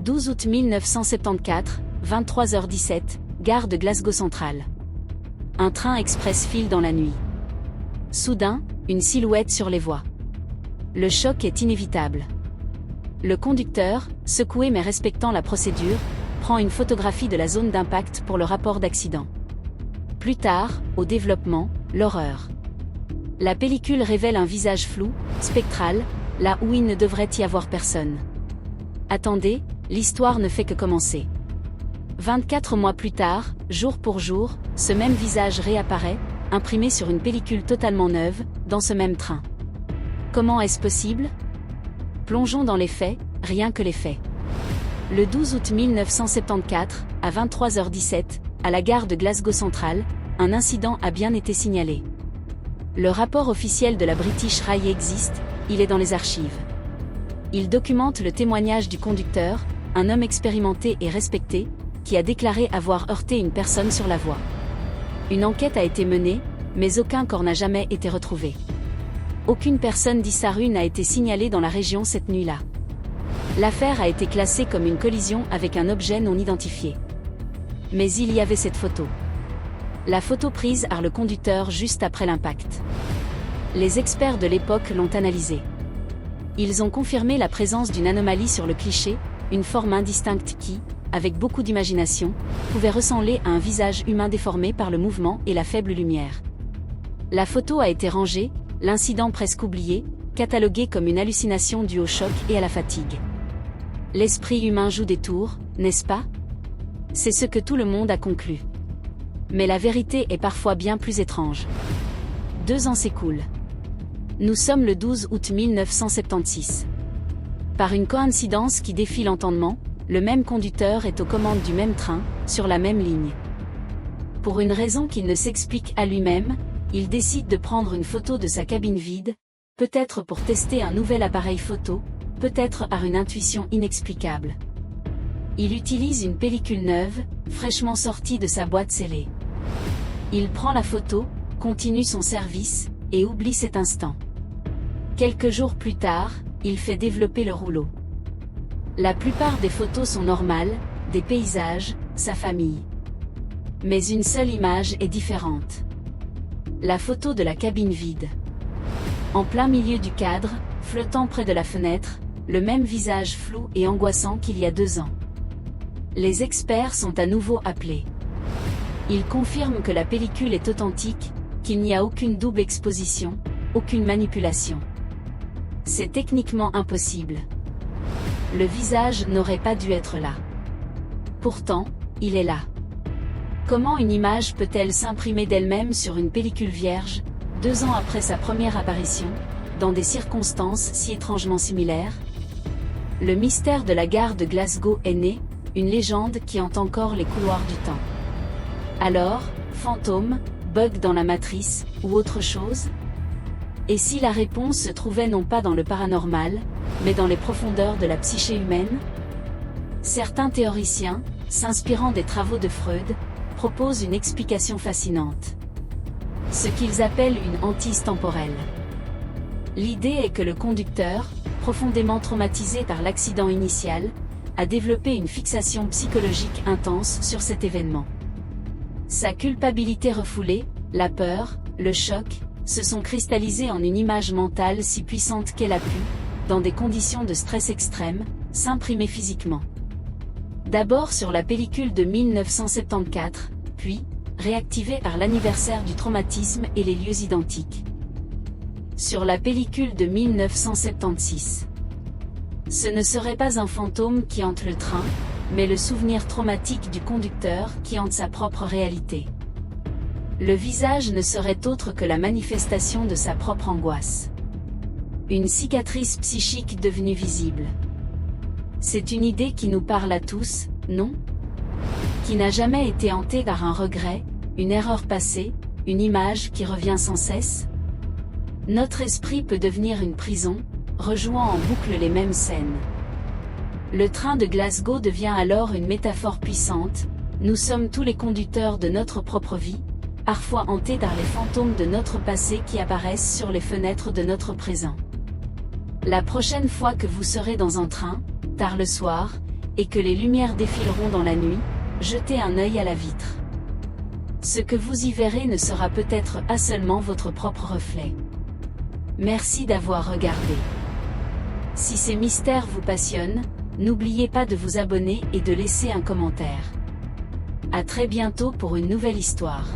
12 août 1974, 23h17, gare de Glasgow Central. Un train express file dans la nuit. Soudain, une silhouette sur les voies. Le choc est inévitable. Le conducteur, secoué mais respectant la procédure, prend une photographie de la zone d'impact pour le rapport d'accident. Plus tard, au développement, l'horreur. La pellicule révèle un visage flou, spectral, là où il ne devrait y avoir personne. Attendez, l'histoire ne fait que commencer. 24 mois plus tard, jour pour jour, ce même visage réapparaît, imprimé sur une pellicule totalement neuve, dans ce même train. Comment est-ce possible? Plongeons dans les faits, rien que les faits. Le 12 août 1974, à 23h17, à la gare de Glasgow Central, un incident a bien été signalé. Le rapport officiel de la British Rail existe, il est dans les archives. Il documente le témoignage du conducteur, un homme expérimenté et respecté, qui a déclaré avoir heurté une personne sur la voie. Une enquête a été menée, mais aucun corps n'a jamais été retrouvé. Aucune personne disparue n'a été signalée dans la région cette nuit-là. L'affaire a été classée comme une collision avec un objet non identifié. Mais il y avait cette photo. La photo prise par le conducteur juste après l'impact. Les experts de l'époque l'ont analysée. Ils ont confirmé la présence d'une anomalie sur le cliché, une forme indistincte qui, avec beaucoup d'imagination, pouvait ressembler à un visage humain déformé par le mouvement et la faible lumière. La photo a été rangée, l'incident presque oublié, catalogué comme une hallucination due au choc et à la fatigue. L'esprit humain joue des tours, n'est-ce pas? C'est ce que tout le monde a conclu. Mais la vérité est parfois bien plus étrange. 2 ans s'écoulent. Nous sommes le 12 août 1976. Par une coïncidence qui défie l'entendement, le même conducteur est aux commandes du même train, sur la même ligne. Pour une raison qu'il ne s'explique à lui-même, il décide de prendre une photo de sa cabine vide, peut-être pour tester un nouvel appareil photo, peut-être par une intuition inexplicable. Il utilise une pellicule neuve, fraîchement sortie de sa boîte scellée. Il prend la photo, continue son service, et oublie cet instant. Quelques jours plus tard, il fait développer le rouleau. La plupart des photos sont normales, des paysages, sa famille. Mais une seule image est différente. La photo de la cabine vide. En plein milieu du cadre, flottant près de la fenêtre, le même visage flou et angoissant qu'il y a 2 ans. Les experts sont à nouveau appelés. Ils confirment que la pellicule est authentique, qu'il n'y a aucune double exposition, aucune manipulation. C'est techniquement impossible. Le visage n'aurait pas dû être là. Pourtant, il est là. Comment une image peut-elle s'imprimer d'elle-même sur une pellicule vierge, 2 ans après sa première apparition, dans des circonstances si étrangement similaires? Le mystère de la gare de Glasgow est né, une légende qui hante encore les couloirs du temps. Alors, fantôme, bug dans la matrice, ou autre chose? Et si la réponse se trouvait non pas dans le paranormal, mais dans les profondeurs de la psyché humaine? Certains théoriciens, s'inspirant des travaux de Freud, proposent une explication fascinante. Ce qu'ils appellent une hantise temporelle. L'idée est que le conducteur, profondément traumatisé par l'accident initial, a développé une fixation psychologique intense sur cet événement. Sa culpabilité refoulée, la peur, le choc, se sont cristallisés en une image mentale si puissante qu'elle a pu, dans des conditions de stress extrême, s'imprimer physiquement. D'abord sur la pellicule de 1974, puis, réactivée par l'anniversaire du traumatisme et les lieux identiques. Sur la pellicule de 1976. Ce ne serait pas un fantôme qui hante le train, mais le souvenir traumatique du conducteur qui hante sa propre réalité. Le visage ne serait autre que la manifestation de sa propre angoisse. Une cicatrice psychique devenue visible. C'est une idée qui nous parle à tous, non? Qui n'a jamais été hantée par un regret, une erreur passée, une image qui revient sans cesse? Notre esprit peut devenir une prison, rejouant en boucle les mêmes scènes. Le train de Glasgow devient alors une métaphore puissante, nous sommes tous les conducteurs de notre propre vie, parfois hantés par les fantômes de notre passé qui apparaissent sur les fenêtres de notre présent. La prochaine fois que vous serez dans un train, tard le soir, et que les lumières défileront dans la nuit, jetez un œil à la vitre. Ce que vous y verrez ne sera peut-être pas seulement votre propre reflet. Merci d'avoir regardé. Si ces mystères vous passionnent, n'oubliez pas de vous abonner et de laisser un commentaire. À très bientôt pour une nouvelle histoire.